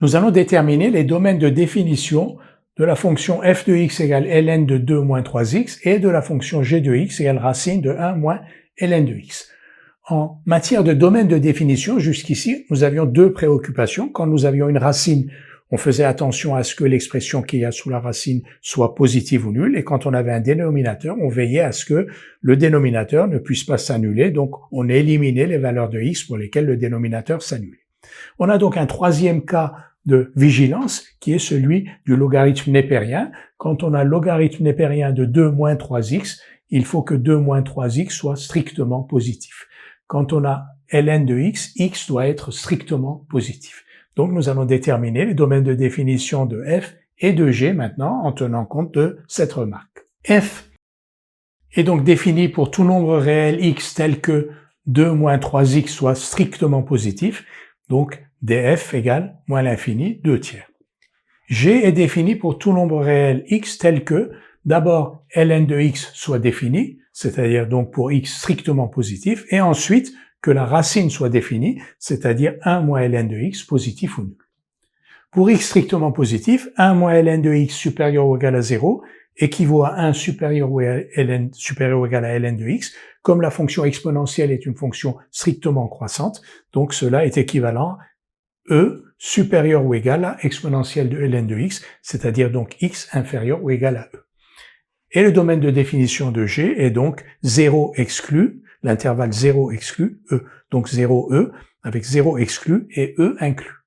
Nous allons déterminer les domaines de définition de la fonction f de x égale ln de 2 moins 3x et de la fonction g de x égale racine de 1 moins ln de x. En matière de domaine de définition, jusqu'ici, nous avions deux préoccupations. Quand nous avions une racine, on faisait attention à ce que l'expression qu'il y a sous la racine soit positive ou nulle, et quand on avait un dénominateur, on veillait à ce que le dénominateur ne puisse pas s'annuler, donc on éliminait les valeurs de x pour lesquelles le dénominateur s'annulait. On a donc un troisième cas de vigilance qui est celui du logarithme népérien. Quand on a logarithme népérien de 2 moins 3x, il faut que 2 moins 3x soit strictement positif. Quand on a ln de x doit être strictement positif. Donc nous allons déterminer les domaines de définition de f et de g maintenant en tenant compte de cette remarque. F est donc défini pour tout nombre réel x tel que 2 moins 3x soit strictement positif, donc df égale moins l'infini 2 tiers. G est défini pour tout nombre réel x tel que d'abord ln de x soit défini, c'est-à-dire donc pour x strictement positif, et ensuite que la racine soit définie, c'est-à-dire 1 moins ln de x positif ou nul. Pour x strictement positif, 1 moins ln de x supérieur ou égal à 0 équivaut à 1 supérieur ou égal à ln de x, comme la fonction exponentielle est une fonction strictement croissante, donc cela est équivalent e supérieur ou égal à exponentielle de ln de x, c'est-à-dire donc x inférieur ou égal à e. Et le domaine de définition de G est donc 0 exclu, l'intervalle 0 exclu, e. Donc 0 e avec 0 exclu et e inclus.